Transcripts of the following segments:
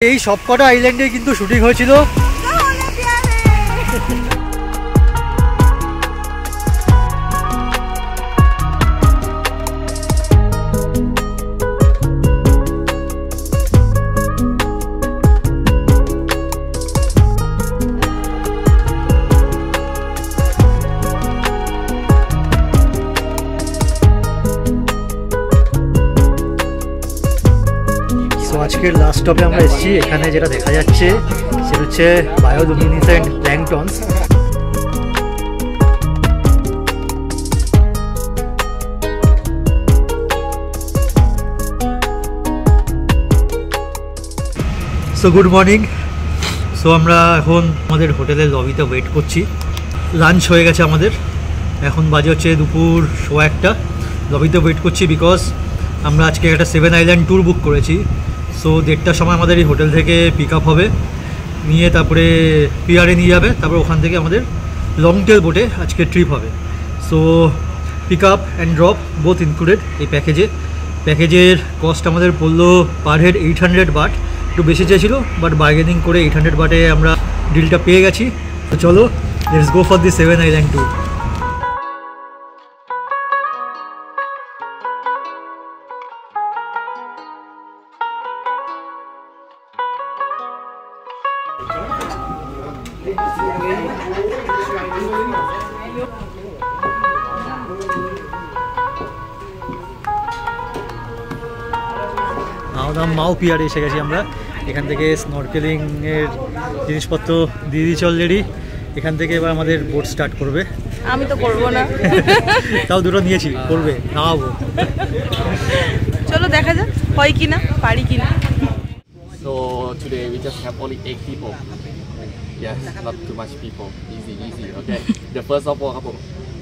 এই সবকটা আইল্যান্ডে কিন্তু শুটিং হয়েছিল। আজকের লাস্ট স্টপে আমরা এসেছি। এখানে যেটা দেখা যাচ্ছে সেটা হচ্ছে bioluminescent planktons. So good morning. So আমরা এখন আমাদের হোটেলের লবিতে ওয়েট করছি। লাঞ্চ হয়ে গেছে আমাদের, এখন বাজে হচ্ছে দুপুর 1:15। লবিতে ওয়েট করছি বিকজ আমরা আজকে একটা 7 আইল্যান্ড ট্যুর বুক করেছি। সো 1:30টার সময় আমাদের এই হোটেল থেকে পিক আপ হবে, নিয়ে তারপরে পিয়ারে নিয়ে যাবে, তারপরে ওখান থেকে আমাদের লং টেল বোটে আজকে ট্রিপ হবে। So pick up and drop both included এই প্যাকেজের কস্ট আমাদের পড়লো পার হেড 800 বাট। একটু বেশি চেয়েছিল বাট বার্গেনিং করে 800 বাটে আমরা ডিলটা পেয়ে গেছি। তো চলো let's go for the 7 island tour. মাও পিয়ারে এসে গেছি আমরা। এখান থেকে স্নরকেলিংয়ের জিনিসপত্র দিয়ে দিয়েছি অলরেডি। এখান থেকে এবার আমাদের বোট স্টার্ট করবে। আমি তো করবো না, তাও দুটো নিয়েছি, করবে নামাবো। চলো দেখা যাক হয় কিনা, পারি কিনা। So today we just have only 8 people. Yes, not too much people. Easy, okay. The first of all,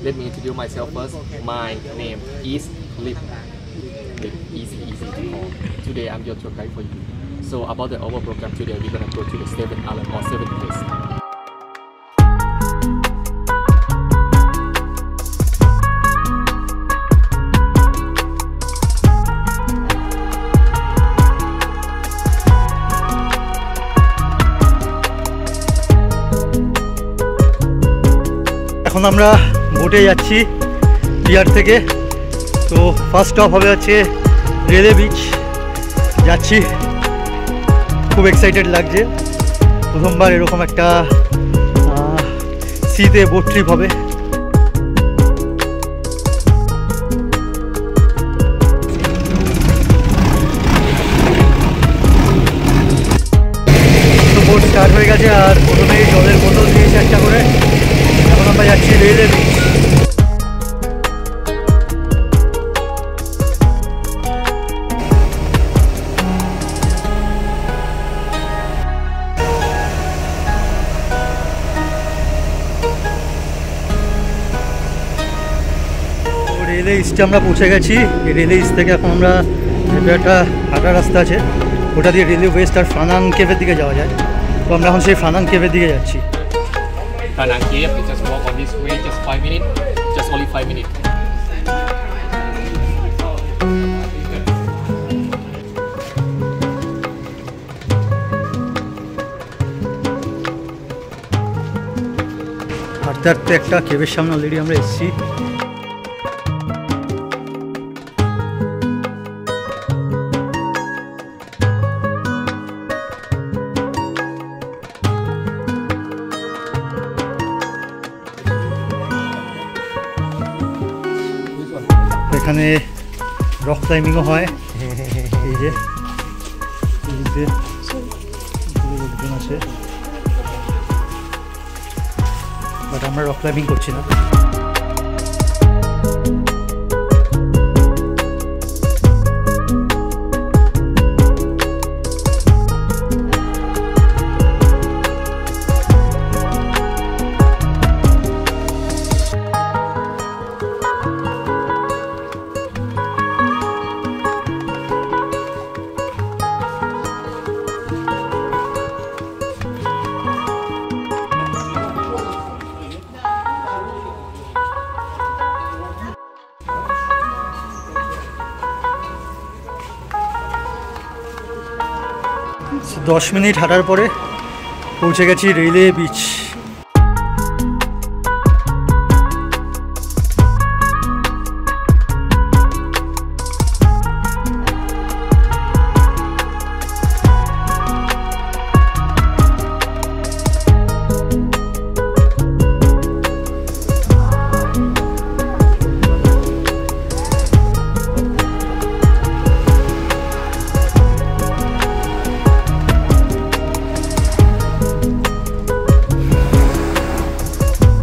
let me introduce myself first. My name is Lip. Easy to call. Today I'm your tour guide for you. So about the our program today, we're gonna go to the 7 island or 7 place. এখন আমরা বোটে যাচ্ছি peer থেকে। তো first stop হবে হচ্ছে রেলে beach. যাচ্ছি, খুব এক্সাইটেড লাগছে। প্রথমবার এরকম একটা সিতে বোট ট্রিপ হবে। তো বোট স্টার্ট হয়ে গেছে, আর প্রথমেই জলের বোতল দিয়েছে একটা করে। এখন আমরা যাচ্ছি রেলে বিচ। রেলে ইস্টে আমরা পৌঁছে গেছি। এই রেলে ইস্ট থেকে এখন আমরা একটা হাঁটার রাস্তা আছে, ওটা দিয়ে রেলে ওয়েস্ট আর ফানাং কেভের দিকে যাওয়া যায়। তো আমরা এখন সেই ফানাং কেভের দিকে যাচ্ছি। Fanang Cave, you just walk on this way, just 5 minutes, just only 5 minutes. হাঁটতে হাঁটতে একটা কেভের সামনে অলরেডি আমরা এসেছি। এখানে রক ক্লাইম্বিংও হয়। এই যে লোকজন আছে, বাট আমরা রক ক্লাইম্বিং করছি না। 10 মিনিট হাঁটার পরে পৌঁছে গেছি রেলওয়ে বিচ।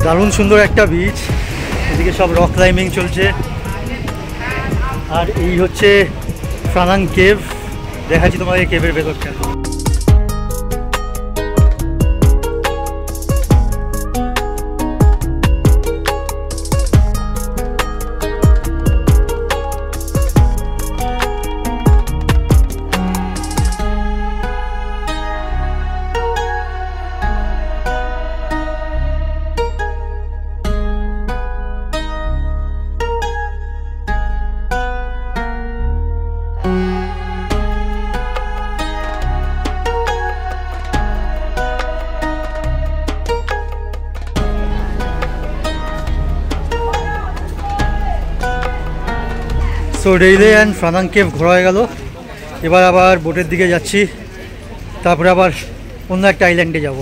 দারুণ সুন্দর একটা বিচ, এদিকে সব রক ক্লাইম্বিং চলছে। আর এই হচ্ছে ফ্রানাং কেভ, দেখাচ্ছি তোমাদের কেভের ভেতরটা। সো রেলওয়ে অ্যান্ড ফ্রানাং কেভ ঘোরা হয়ে গেল, এবার আবার বোটের দিকে যাচ্ছি, তারপরে আবার অন্য একটা আইল্যান্ডে যাব।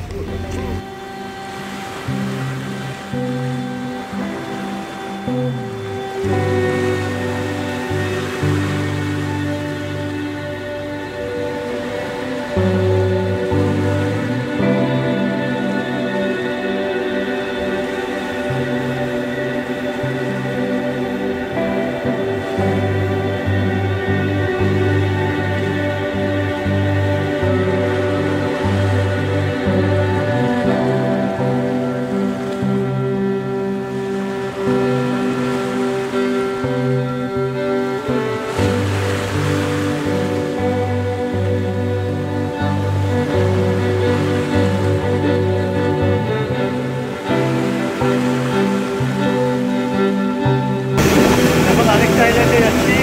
আরেকটা আইল্যান্ডে যাচ্ছি,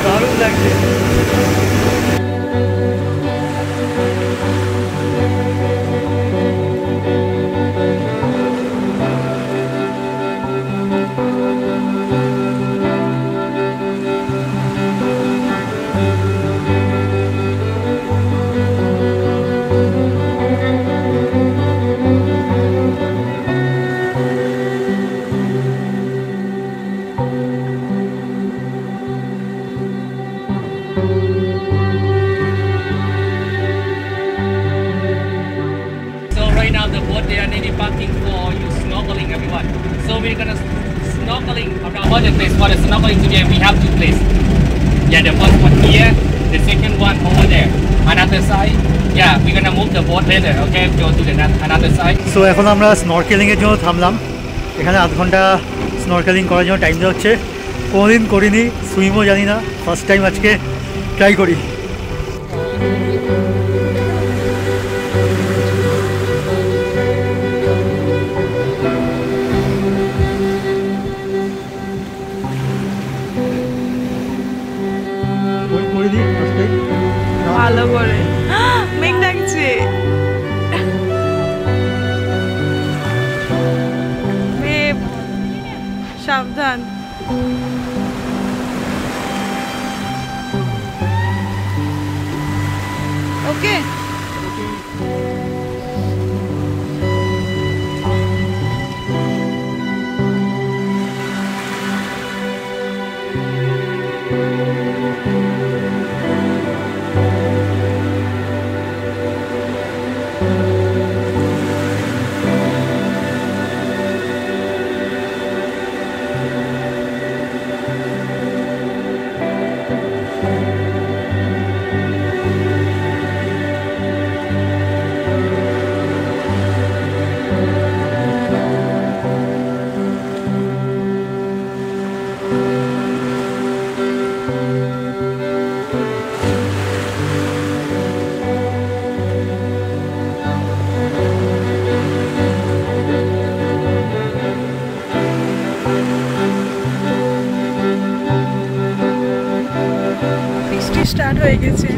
দারুণ লাগছে। Right now the boat they are nearly parking for you snorkeling everyone. So we're gonna snorkeling around the place. For the snorkeling today we have 2 places. Yeah, the first one here, the second one over there. Another side. Yeah, we're gonna move the boat later. Okay, go to the another side. So এখন আমরা স্নরকেলিংয়ের জন্য থামলাম, এখানে আধ ঘন্টা snorkelling করার জন্য time দেওয়া হচ্ছে। কোনোদিন করিনি, সুইমও জানি না, ফার্স্ট টাইম আজকে ট্রাই করি। ভালো করে মেঘ ডাকছে, সাবধান। ওকে স্টার্ট হয়ে গেছে,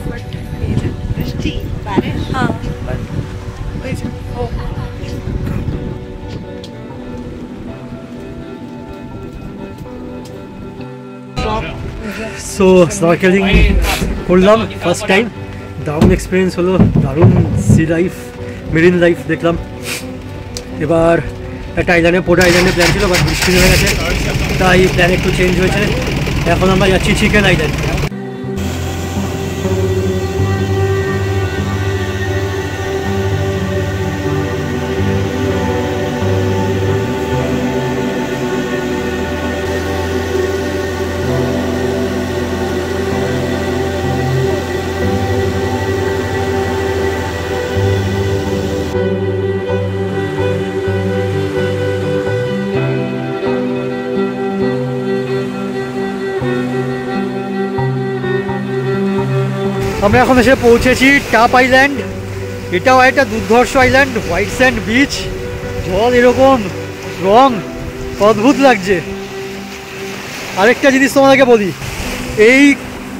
বাট हाँ ओ সো স্নরকেলিং করলাম ফার্স্ট টাইম, দারুণ এক্সপিরিয়েন্স হলো, দারুণ সি লাইফ, মেরিন লাইফ দেখলাম। এবার একটা আইল্যান্ডে, পোডা আইল্যান্ডে প্ল্যান ছিল, বাট বৃষ্টি হয়ে গেছে, তাই প্ল্যান একটু চেঞ্জ হয়েছে। এখন আমরা যাচ্ছি চিকেন আইল্যান্ড। আমরা এখন এসে পৌঁছেছি টাপ আইল্যান্ড। এটাও একটা দুর্ধর্ষ আইল্যান্ড, হোয়াইট স্যান্ড বিচ, জল এরকম রং, অদ্ভুত লাগছে। আরেকটা জিনিস তোমাদেরকে বলি, এই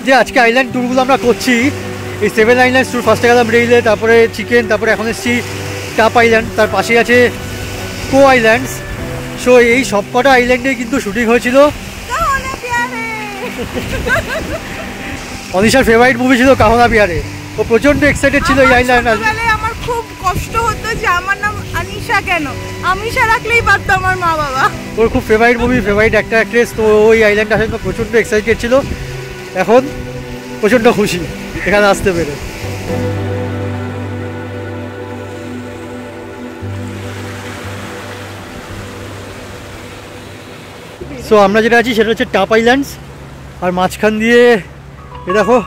যে আজকে আইল্যান্ড ট্যুরগুলো আমরা করছি, এই 7 আইল্যান্ডস ট্যুর, ফার্স্টে গেলাম রেইলে, তারপরে চিকেন, তারপরে এখন এসেছি টাপ আইল্যান্ড, তার পাশেই আছে কো আইল্যান্ডস। সো এই সব কটা আইল্যান্ডে কিন্তু শুটিং হয়েছিল। অনিশার ফেভারিট মুভি ছিল কাহনা বিহারে, ও প্রচন্ড এক্সাইটেড ছিল এই আইল্যান্ড আসবে। আমার খুব কষ্ট হতো যে আমার নাম আনিশা কেন, আমিশা রাখলেই পারতো আমার মা বাবা। ওর খুব ফেভারিট মুভি, ফেভারিট একটা অ্যাক্ট্রেস, তো ওই আইল্যান্ড আসার জন্য প্রচন্ড এক্সাইটেড ছিল। এখন প্রচন্ড খুশি এখানে আসতে পেরে। সো আমরা যেটা আছি সেটা হচ্ছে টাপ আইল্যান্ডস, আর মাঝখান দিয়ে এ দেখো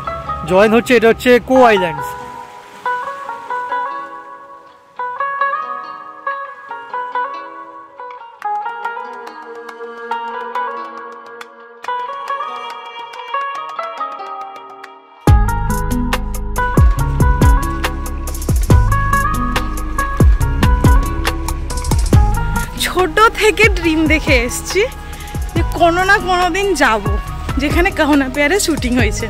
জয়েন হচ্ছে, এটা হচ্ছে কো আইল্যান্ডস। ছোট থেকে ড্রিম দেখে এসছি যে কোনো না কোনো দিন যাবো যেখানে কাহনা পেয়ারে শুটিং হয়েছে।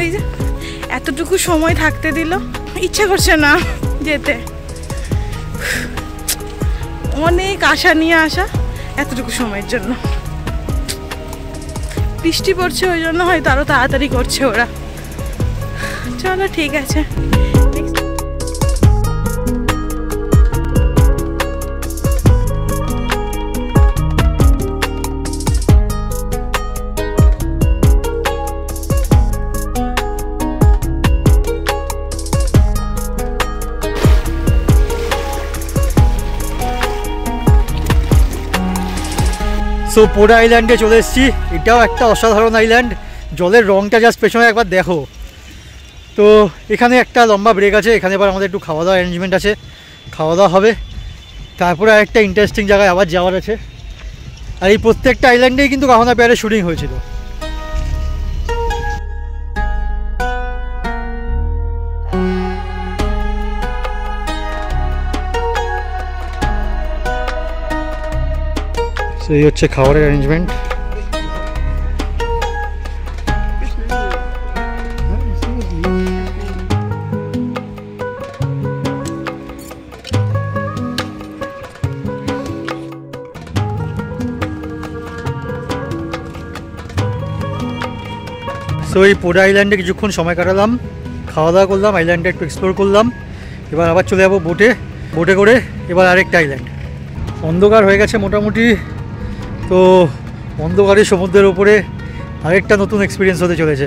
এই যে এতটুকু সময় থাকতে দিল, ইচ্ছে করছে না যেতে, অনেক আশা নিয়ে আসা এতটুকু সময়ের জন্য। বৃষ্টি পড়ছে ওই জন্য হয়তো আরো তাড়াতাড়ি করছে ওরা। চলো ঠিক আছে। সো পোডা আইল্যান্ডে চলে এসেছি, এটাও একটা অসাধারণ আইল্যান্ড, জলের রঙটা জাস্ট পেছনে একবার দেখো। তো এখানে একটা লম্বা ব্রেক আছে, এখানে এবার আমাদের একটু খাওয়া দাওয়া অ্যারেঞ্জমেন্ট আছে, খাওয়া দাওয়া হবে, তারপরে আরেকটা ইন্টারেস্টিং জায়গায় আবার যাওয়ার আছে। আর এই প্রত্যেকটা আইল্যান্ডেই কিন্তু কাহনা পেয়ারে শুটিং হয়েছিল। এই হচ্ছে খাবারের অ্যারেঞ্জমেন্ট। সো এই পোডা আইল্যান্ডে কিছুক্ষণ সময় কাটালাম, খাওয়া দাওয়া করলাম, আইল্যান্ডটা একটু এক্সপ্লোর করলাম। এবার আবার চলে যাবো বোটে করে এবার আরেকটা আইল্যান্ড। অন্ধকার হয়ে গেছে মোটামুটি, তো অন্ধকারের সমুদ্রের ওপরে আরেকটা নতুন এক্সপিরিয়েন্স হতে চলেছে।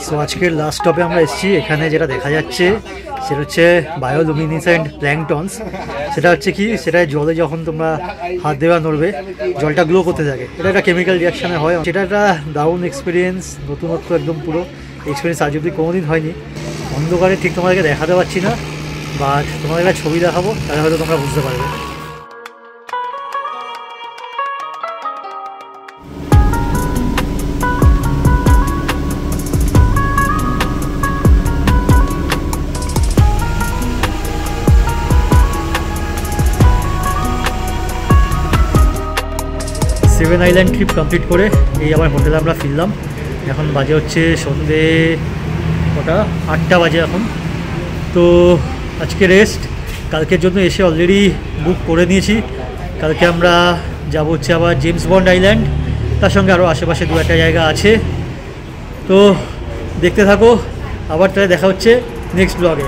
সো আজকের লাস্ট স্টপে আমরা এসেছি। এখানে যেটা দেখা যাচ্ছে সেটা হচ্ছে বায়োলুমিনেসেন্ট প্ল্যাঙ্কটনস। সেটা হচ্ছে কি, সেটাই জলে যখন তোমরা হাত দেওয়া নড়বে জলটা গ্লো করতে থাকে। এটা একটা কেমিক্যাল রিয়াকশানে হয়। সেটা একটা দারুণ এক্সপিরিয়েন্স, নতুনত্ব একদম পুরো এক্সপিরিয়েন্স আজ অব্দি কোনোদিন হয়নি। অন্ধকারে ঠিক তোমাদেরকে দেখাতে পারছি না, বাট তোমাদের একটা ছবি দেখাবো, তাহলে হয়তো তোমরা বুঝতে পারবে। সেভেন আইল্যান্ড ট্রিপ কমপ্লিট করে এই আবার হোটেলে আমরা ফিরলাম। এখন বাজে হচ্ছে সন্ধে কটা, 8টা বাজে এখন। তো আজকে রেস্ট, কালকের জন্য এসে অলরেডি বুক করে নিয়েছি। কালকে আমরা যাব হচ্ছে আবার জেমস বন্ড আইল্যান্ড, তার সঙ্গে আরও আশেপাশে 2-1টা জায়গা আছে। তো দেখতে থাকো, আবার তাহলে দেখা হচ্ছে নেক্সট ব্লগে।